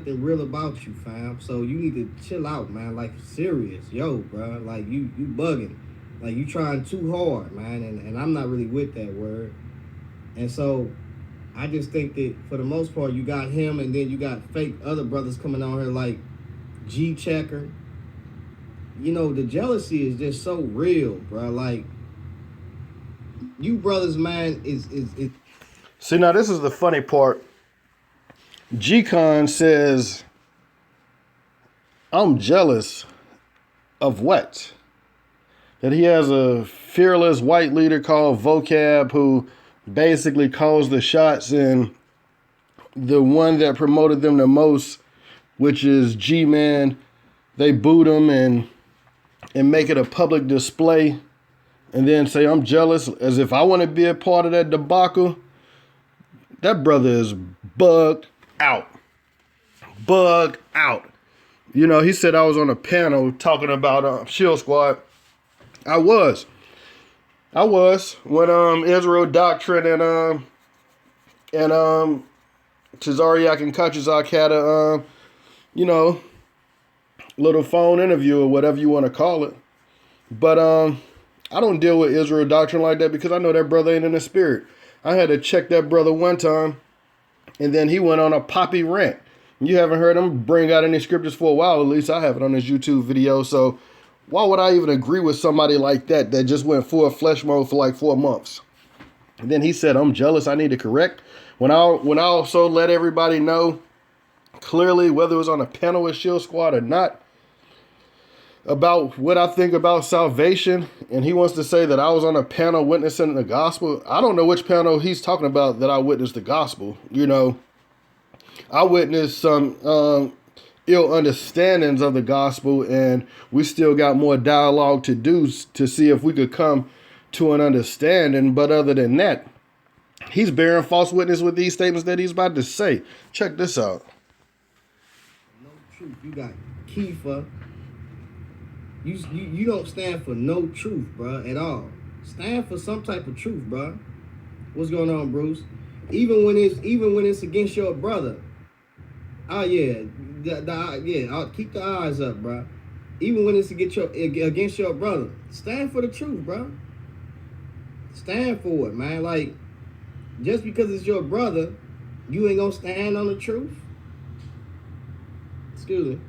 something real about you, fam. So you need to chill out, man. Like serious, yo, bro. Like you bugging. Like you trying too hard, man. And I'm not really with that word. And so I just think that for the most part, you got him, and then you got fake other brothers coming on here like G Checker. You know, the jealousy is just so real, bro. Like you brothers, man, is. See, now this is the funny part. G-Con says, I'm jealous of what? That he has a fearless white leader called Vocab who basically calls the shots, and the one that promoted them the most, which is G-Man, they boot him and make it a public display and then say, I'm jealous, as if I want to be a part of that debacle. That brother is bugged out. Bugged out. You know, he said I was on a panel talking about Shield Squad. I was when Israel Doctrine and Tazariak and Kachizak had a little phone interview or whatever you want to call it. But I don't deal with Israel Doctrine like that because I know that brother ain't in the spirit. I had to check that brother one time, and then he went on a poppy rant. You haven't heard him bring out any scriptures for a while. At least I have it on his YouTube video. So why would I even agree with somebody like that just went full flesh mode for like 4 months? And then he said, I'm jealous. I need to correct. When I also let everybody know clearly, whether it was on a panel with Shield Squad or not, about what I think about salvation, and he wants to say that I was on a panel witnessing the gospel. I don't know which panel he's talking about that I witnessed the gospel. You know, I witnessed some ill understandings of the gospel, and we still got more dialogue to do to see if we could come to an understanding. But other than that, he's bearing false witness with these statements that he's about to say. Check this out. No truth. You got Kiefer. You don't stand for no truth, bro, at all. Stand for some type of truth, bro. What's going on, Bruce? Even when it's against your brother. Oh yeah, I'll keep the eyes up, bro. Even when it's against your brother, stand for the truth, bro. Stand for it, man. Like just because it's your brother, you ain't gonna stand on the truth. Excuse me.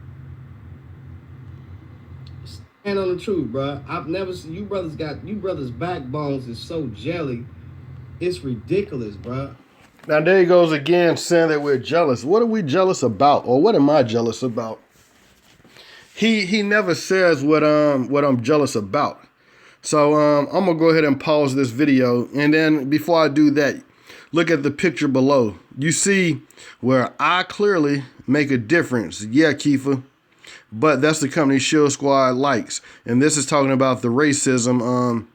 Stand on the truth, bro. I've never seen you brothers backbones is so jelly. It's ridiculous, bro. Now there he goes again saying that we're jealous. What are we jealous about? Or what am I jealous about? He never says what I'm jealous about. So I'm gonna go ahead and pause this video, and then before I do that, look at the picture below. You see where I clearly make a difference. Yeah, Kiefer. But that's the company Shield Squad likes. And this is talking about the racism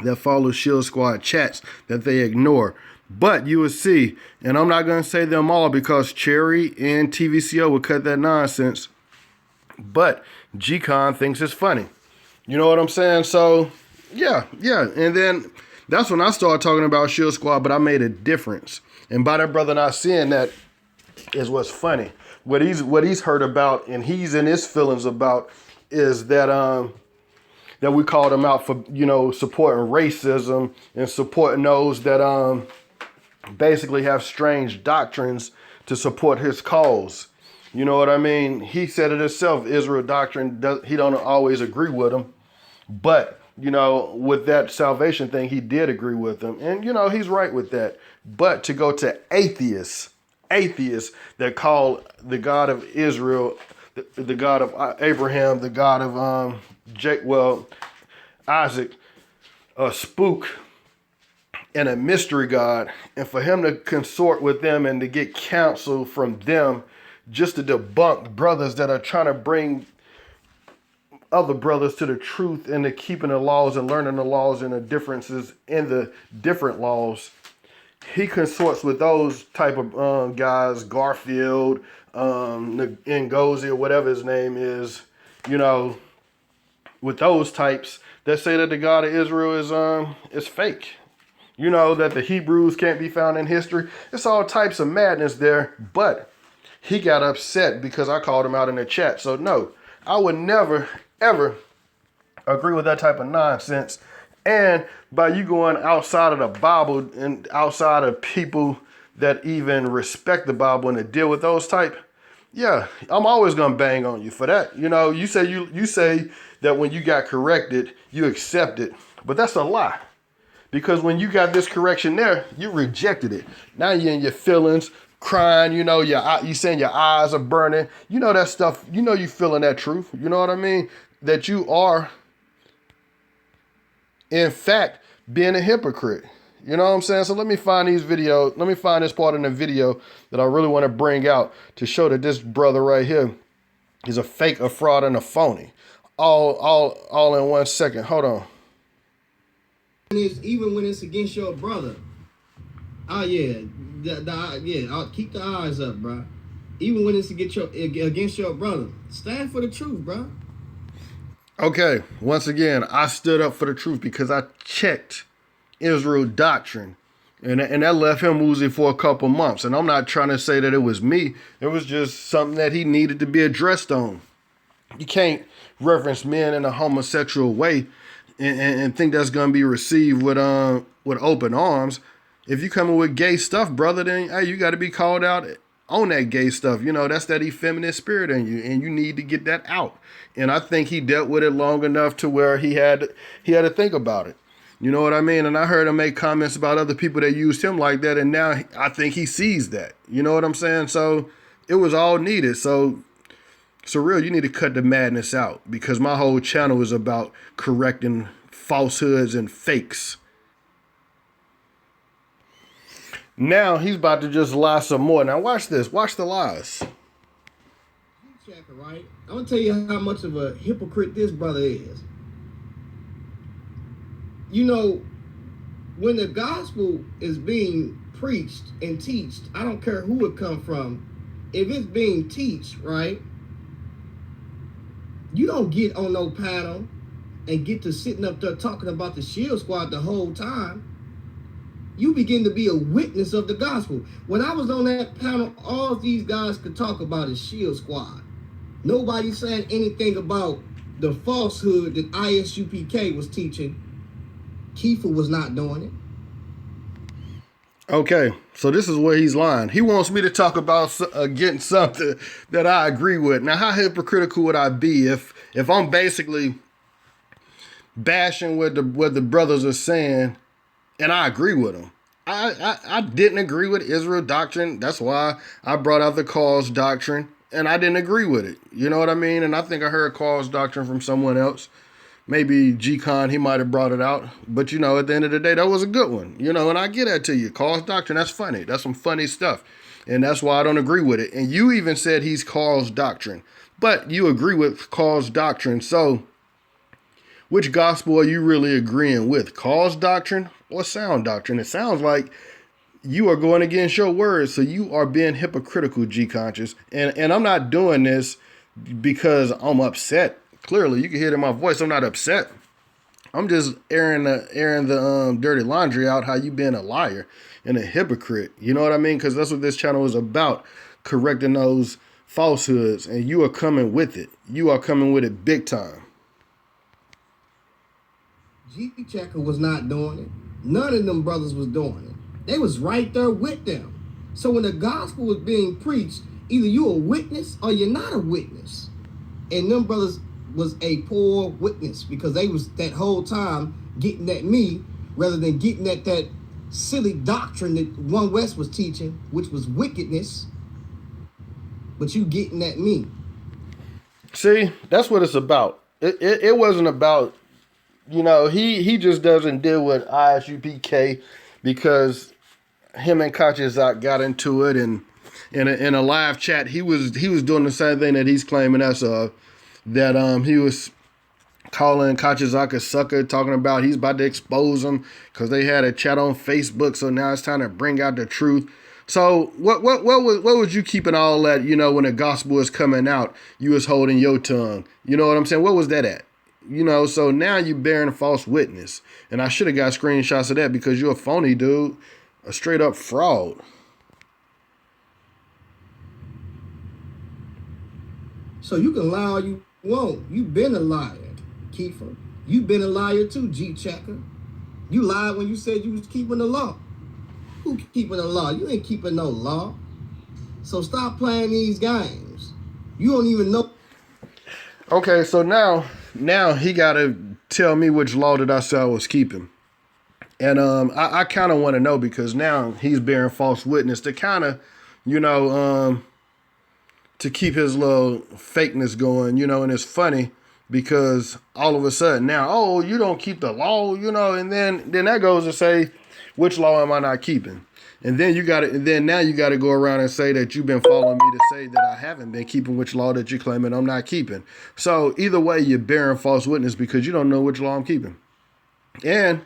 that follows Shield Squad chats that they ignore. But you will see, and I'm not going to say them all because Cherry and TVCO will cut that nonsense. But G-Con thinks it's funny. You know what I'm saying? So, yeah. And then that's when I started talking about Shield Squad, but I made a difference. And by that brother not seeing that is what's funny. What he's heard about and he's in his feelings about is that that we called him out for, supporting racism and supporting those that basically have strange doctrines to support his cause. You know what I mean? He said it himself, Israel doctrine, he don't always agree with him. But, with that salvation thing, he did agree with them. And, he's right with that. But to go to atheists that call the God of Israel, the God of Abraham, the God of Isaac, a spook and a mystery God, and for him to consort with them and to get counsel from them just to debunk brothers that are trying to bring other brothers to the truth and to keeping the laws and learning the laws and the differences in the different laws. He consorts with those type of guys, Garfield, Ngozi, or whatever his name is, with those types that say that the God of Israel is fake. That the Hebrews can't be found in history. It's all types of madness there. But he got upset because I called him out in the chat. So no, I would never, ever agree with that type of nonsense. And by you going outside of the Bible and outside of people that even respect the Bible and to deal with those type, yeah, I'm always gonna bang on you for that. You say you say that when you got corrected, you accept it, but that's a lie. Because when you got this correction there, you rejected it. Now you're in your feelings, crying. You saying your eyes are burning. You know that stuff. You feeling that truth. You know what I mean? That you are, in fact, being a hypocrite. You know what I'm saying? So let me find these videos. Let me find this part in the video that I really want to bring out to show that this brother right here is a fake, a fraud, and a phony. All in 1 second. Hold on. Even when it's against your brother. Oh yeah, I'll keep the eyes up, bro. Even when it's against your brother, stand for the truth, bro. Okay, once again, I stood up for the truth because I checked Israel doctrine. And that left him woozy for a couple months. And I'm not trying to say that it was me. It was just something that he needed to be addressed on. You can't reference men in a homosexual way and think that's going to be received with open arms. If you coming with gay stuff, brother, then hey, you got to be called out on that gay stuff. That's that effeminate spirit in you, and you need to get that out. And I think he dealt with it long enough to where he had to think about it. You know what I mean? And I heard him make comments about other people that used him like that, and now I think he sees that. You know what I'm saying? So it was all needed. So real, you need to cut the madness out because my whole channel is about correcting falsehoods and fakes. Now he's about to just lie some more. Now watch this. Watch the lies. Right? I'm gonna tell you how much of a hypocrite this brother is. When the gospel is being preached and teached, I don't care who it come from. If it's being teached, right? You don't get on no panel and get to sitting up there talking about the shield squad the whole time. You begin to be a witness of the gospel. When I was on that panel, all these guys could talk about is shield squad. Nobody saying anything about the falsehood that ISUPK was teaching. Kiefer was not doing it. Okay, so this is where he's lying. He wants me to talk about getting something that I agree with. Now, how hypocritical would I be if I'm basically bashing what the brothers are saying, and I agree with them? I didn't agree with Israel doctrine. That's why I brought out the cause doctrine, and I didn't agree with it. You know what I mean? And I think I heard cause doctrine from someone else. Maybe G-Con, he might have brought it out. But, at the end of the day, that was a good one. And I get that to you. Cause doctrine, that's funny. That's some funny stuff. And that's why I don't agree with it. And you even said he's cause doctrine. But you agree with cause doctrine. So, which gospel are you really agreeing with? Cause doctrine or sound doctrine? It sounds like you are going against your words. So you are being hypocritical, G-Conscious. And I'm not doing this because I'm upset. Clearly, you can hear it in my voice. I'm not upset. I'm just airing the dirty laundry out. How you being a liar and a hypocrite? You know what I mean? Because that's what this channel is about: correcting those falsehoods. And you are coming with it. You are coming with it big time. G-Checker was not doing it. None of them brothers was doing it. They was right there with them. So when the gospel was being preached, either you a witness or you're not a witness. And them brothers was a poor witness because they was that whole time getting at me rather than getting at that silly doctrine that One West was teaching, which was wickedness. But you getting at me. See, that's what it's about. It wasn't about, he just doesn't deal with ISUPK because him and Kachizak got into it, and in a live chat he was doing the same thing that he's claiming us of. That he was calling Kachizak a sucker, talking about he's about to expose him because they had a chat on Facebook. So now it's time to bring out the truth. So what was you keeping all that? When the gospel was coming out, you was holding your tongue. You know what I'm saying? What was that at? So now you bearing false witness, and I should have got screenshots of that because you're a phony dude, a straight up fraud. So you can lie all you want. You been a liar, Kiefer. You been a liar too, G Checker. You lied when you said you was keeping the law. Who keeping the law? You ain't keeping no law. So stop playing these games. You don't even know. Okay, so now he got to tell me which law did I say I was keeping. And I kind of want to know because now he's bearing false witness to kind of, you know, to keep his little fakeness going, you know, and it's funny because all of a sudden now, oh, you don't keep the law, you know, and then that goes to say, which law am I not keeping? And then now you got to go around and say that you've been following me to say that I haven't been keeping which law that you're claiming I'm not keeping. So either way, you're bearing false witness because you don't know which law I'm keeping. And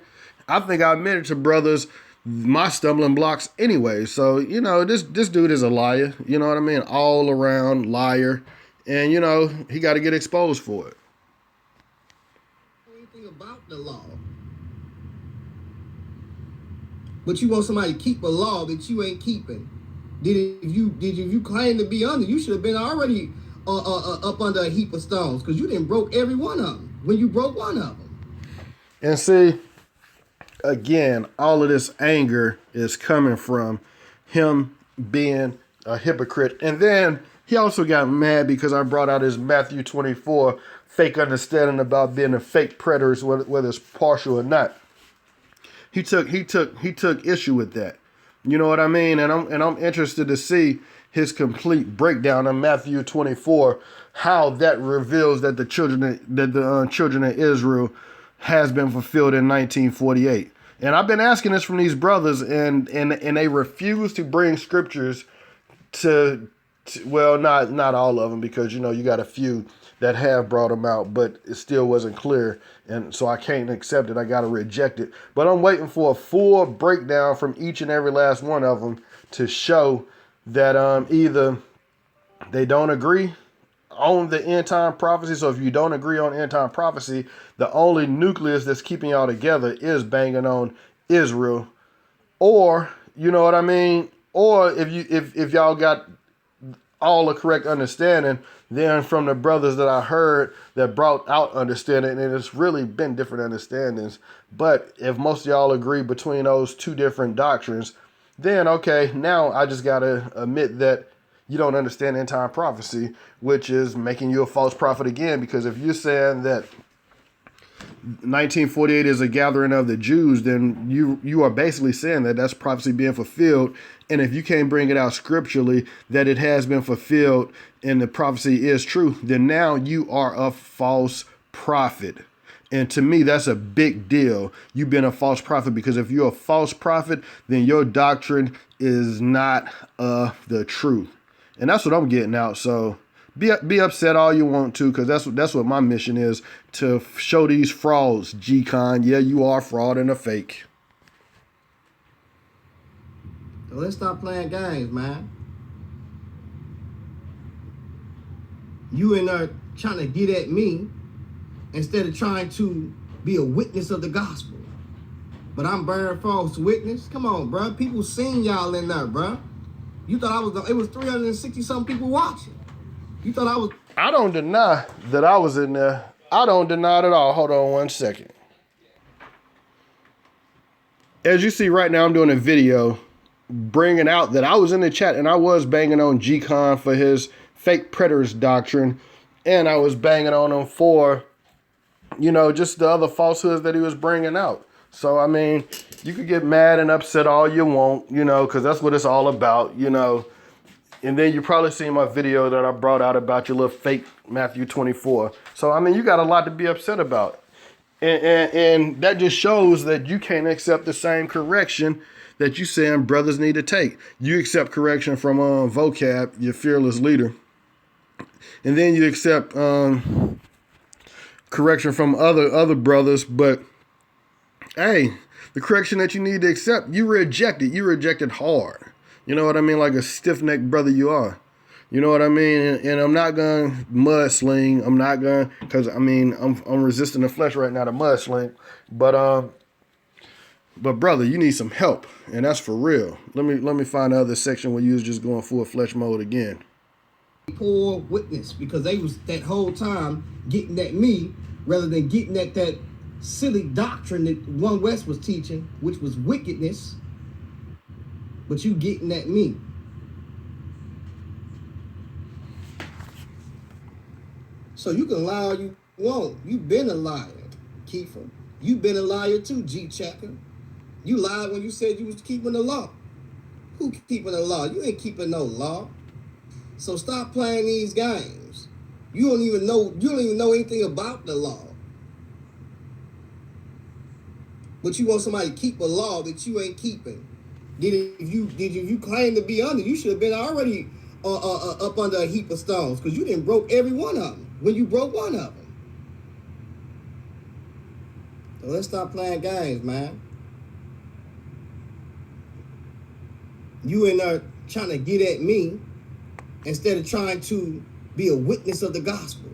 I think I admitted to brothers my stumbling blocks anyway. So, you know, this dude is a liar. You know what I mean? All around liar. And, you know, he got to get exposed for it. Anything about the law. But you want somebody to keep a law that you ain't keeping. If you claim to be under, you should have been already up under a heap of stones because you didn't broke every one of them when you broke one of them. And see, again, all of this anger is coming from him being a hypocrite. And then he also got mad because I brought out his Matthew 24 fake understanding about being a fake preterist, whether it's partial or not. He took issue with that. You know what I mean? And I'm interested to see his complete breakdown of Matthew 24, how that reveals that the children of Israel has been fulfilled in 1948. And I've been asking this from these brothers, and they refuse to bring scriptures to well, not all of them, because you know you got a few that have brought them out, but it still wasn't clear, and so I can't accept it. I got to reject it. But I'm waiting for a full breakdown from each and every last one of them to show that either they don't agree on the end time prophecy. So if you don't agree on end time prophecy, the only nucleus that's keeping y'all together is banging on Israel, or you know what I mean, or if y'all got all the correct understanding, then from the brothers that I heard that brought out understanding, and it's really been different understandings. But if most of y'all agree between those two different doctrines, then okay, now I just gotta admit that you don't understand end time prophecy, which is making you a false prophet again. Because if you're saying that 1948 is a gathering of the Jews, then you are basically saying that that's prophecy being fulfilled. And if you can't bring it out scripturally that it has been fulfilled and the prophecy is true, then now you are a false prophet. And to me, that's a big deal. You've been a false prophet, because if you're a false prophet, then your doctrine is not the truth. And that's what I'm getting out. So be upset all you want to, because that's what my mission is, to show these frauds, G-Con. Yeah, you are a fraud and a fake. So let's stop playing games, man. You in there trying to get at me instead of trying to be a witness of the gospel. But I'm bearing false witness. Come on, bro. People seen y'all in there, bro. You thought it was 360 some people watching. You thought I was. I don't deny that I was in there. I don't deny it at all. Hold on one second. As you see right now, I'm doing a video bringing out that I was in the chat and I was banging on G-Con for his fake preterist doctrine. And I was banging on him for, you know, just the other falsehoods that he was bringing out. So, I mean, you could get mad and upset all you want, you know, because that's what it's all about, you know. And then you probably seen my video that I brought out about your little fake Matthew 24. So, I mean, you got a lot to be upset about. And that just shows that you can't accept the same correction that you saying brothers need to take. You accept correction from Vocab, your fearless leader. And then you accept correction from other brothers. But, hey, the correction that you need to accept, you reject it. You reject it hard. You know what I mean? Like a stiff-necked brother you are. You know what I mean? And I'm not going to mudsling. I'm not going to, because, I mean, I'm resisting the flesh right now to mudsling. But brother, you need some help. And that's for real. Let me find the other section where you was just going full flesh mode again. poor witness because they was that whole time getting at me rather than getting at that silly doctrine that One West was teaching, which was wickedness. But you getting at me. So you can lie all you want. You been a liar, Kiefer. You been a liar too, G Checker. You lied when you said you was keeping the law. Who keeping the law? You ain't keeping no law. So stop playing these games. You don't even know anything about the law. But you want somebody to keep a law that you ain't keeping. If you claim to be under, you should have been already up under a heap of stones because you didn't broke every one of them when you broke one of them. So let's stop playing games, man. You in there trying to get at me instead of trying to be a witness of the gospel.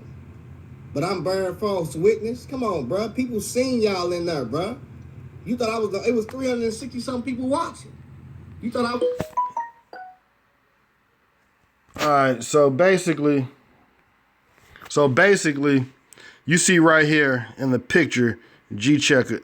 But I'm bearing false witness. Come on, bro. People seen y'all in there, bro. You thought it was 360 some people watching. You thought I was. All right, so basically, you see right here in the picture, G Checker.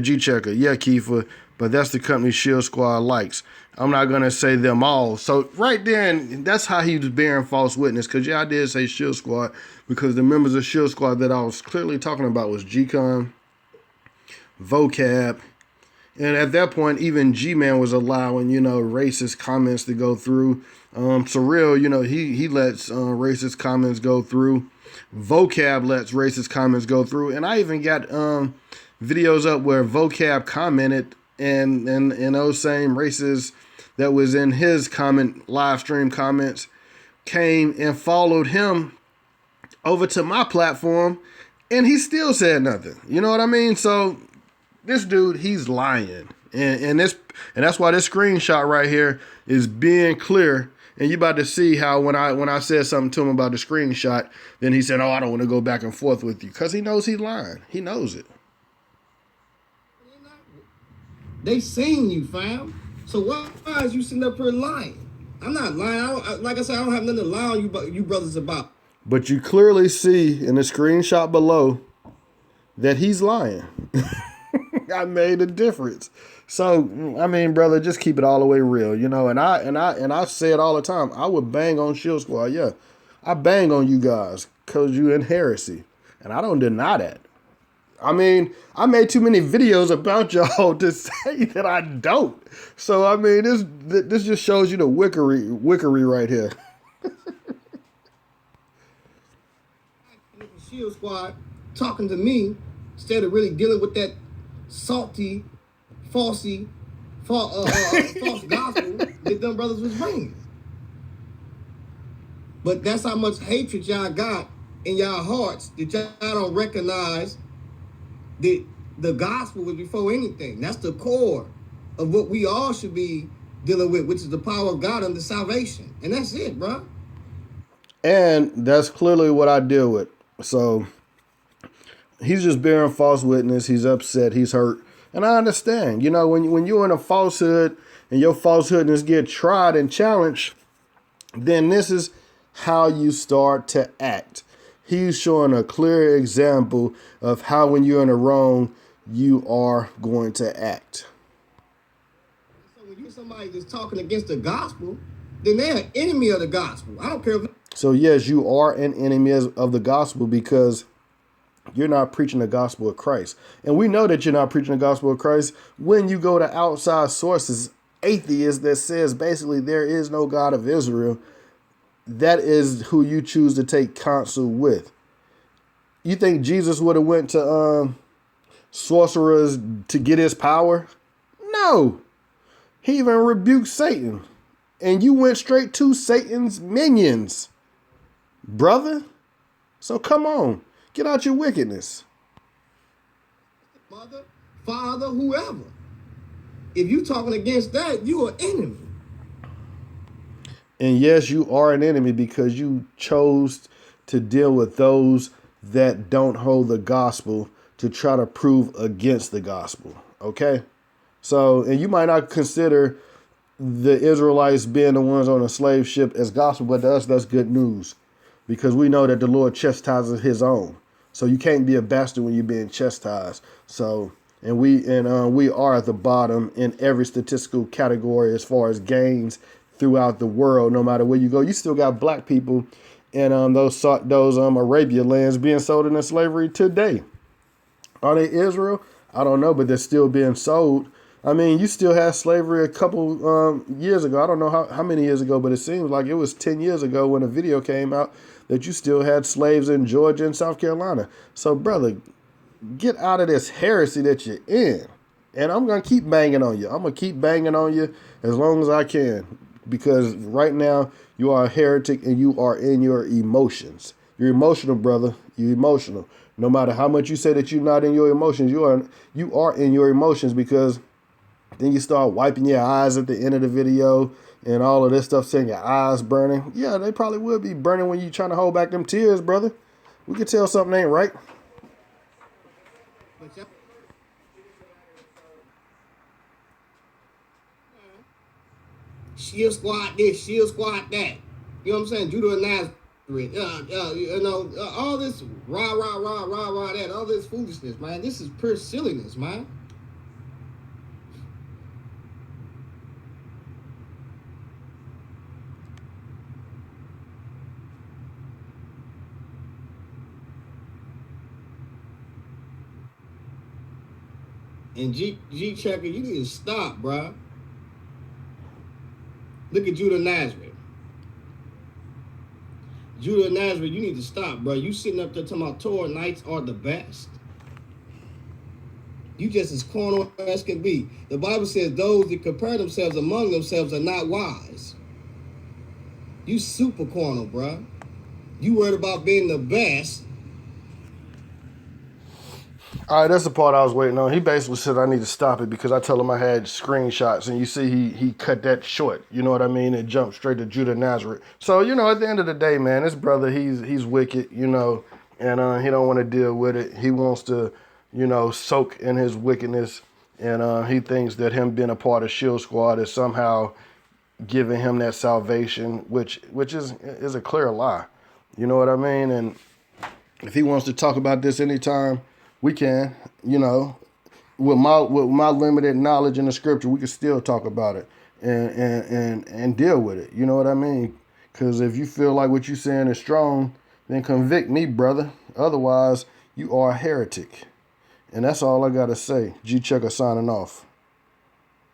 G Checker. Yeah, Kiefer, but that's the company Shield Squad likes. I'm not going to say them all. So right then, that's how he was bearing false witness. Because, I did say Shield Squad because the members of Shield Squad that I was clearly talking about was G-Con, Vocab, and at that point, even G-Man was allowing, racist comments to go through. Surreal, he lets racist comments go through. Vocab lets racist comments go through. And I even got videos up where Vocab commented and those same racists that was in his live stream comments came and followed him over to my platform and he still said nothing. You know what I mean? So this dude, he's lying. And that's why this screenshot right here is being clear. And you about to see how when I said something to him about the screenshot, then he said, "Oh, I don't want to go back and forth with you," because he knows he's lying. He knows it. They seen you, fam. So why is you sitting up here lying? I'm not lying. Like I said, I don't have nothing to lie on you brothers about. But you clearly see in the screenshot below that he's lying. I made a difference. So, brother, just keep it all the way real, and I say it all the time. I would bang on Shield Squad. Yeah. I bang on you guys because you in heresy. And I don't deny that. I made too many videos about y'all to say that I don't. So, this just shows you the wickery right here. Shield Squad talking to me instead of really dealing with that salty, false gospel that them brothers was bringing. But that's how much hatred y'all got in y'all hearts that y'all don't recognize that the gospel was before anything. That's the core of what we all should be dealing with, which is the power of God unto salvation. And that's it, bro. And that's clearly what I deal with. So he's just bearing false witness. He's upset. He's hurt. And I understand. When you're in a falsehood and your falsehoodness get tried and challenged, then this is how you start to act. He's showing a clear example of how when you're in the wrong, you are going to act. So when you're somebody that's talking against the gospel, then they're an enemy of the gospel. I don't care if... So yes, you are an enemy of the gospel because you're not preaching the gospel of Christ. And we know that you're not preaching the gospel of Christ when you go to outside sources, atheists that says basically there is no God of Israel. That is who you choose to take counsel with. You think Jesus would have went to sorcerers to get his power? No. He even rebuked Satan. And you went straight to Satan's minions, brother. So come on. Get out your wickedness. Mother, father, whoever. If you talking against that, you are an enemy. And yes, you are an enemy because you chose to deal with those that don't hold the gospel to try to prove against the gospel. Okay? So, and you might not consider the Israelites being the ones on a slave ship as gospel, but to us, that's good news because we know that the Lord chastises his own. So you can't be a bastard when you're being chastised. So, and we are at the bottom in every statistical category as far as gains throughout the world. No matter where you go, you still got black people in those Arabia lands being sold into slavery today. Are they Israel? I don't know, but they're still being sold. I mean, you still had slavery a couple years ago. I don't know how many years ago, but it seems like it was 10 years ago when a video came out that you still had slaves in Georgia and South Carolina. So, brother, get out of this heresy that you're in. And I'm going to keep banging on you. I'm going to keep banging on you as long as I can. Because right now, you are a heretic and you are in your emotions. You're emotional, brother. You're emotional. No matter how much you say that you're not in your emotions, you are in your emotions because then you start wiping your eyes at the end of the video and all of this stuff saying your eyes burning. Yeah, they probably will be burning when you're trying to hold back them tears, brother. We can tell something ain't right. But she'll squat this, she'll squat that. You know what I'm saying? Judah and Nazareth. All this rah, rah, rah, rah, rah, that, all this foolishness, man. This is pure silliness, man. And G Checker, you need to stop, bro. Look at Judah Nazareth. Judah Nazareth, you need to stop, bro. You sitting up there talking about Torah nights are the best. You just as carnal as can be. The Bible says those that compare themselves among themselves are not wise. You super carnal, bro. You worried about being the best. All right, that's the part I was waiting on. He basically said I need to stop it because I told him I had screenshots, and you see he cut that short. You know what I mean? It jumped straight to Judah Nazareth. So at the end of the day, man, this brother he's wicked, and he don't want to deal with it. He wants to, soak in his wickedness, and he thinks that him being a part of Shield Squad is somehow giving him that salvation, which is a clear lie. You know what I mean? And if he wants to talk about this anytime, we can. With my limited knowledge in the scripture, we can still talk about it and deal with it. You know what I mean? Because if you feel like what you're saying is strong, then convict me, brother. Otherwise, you are a heretic. And that's all I got to say. G Checker signing off.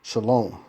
Shalom.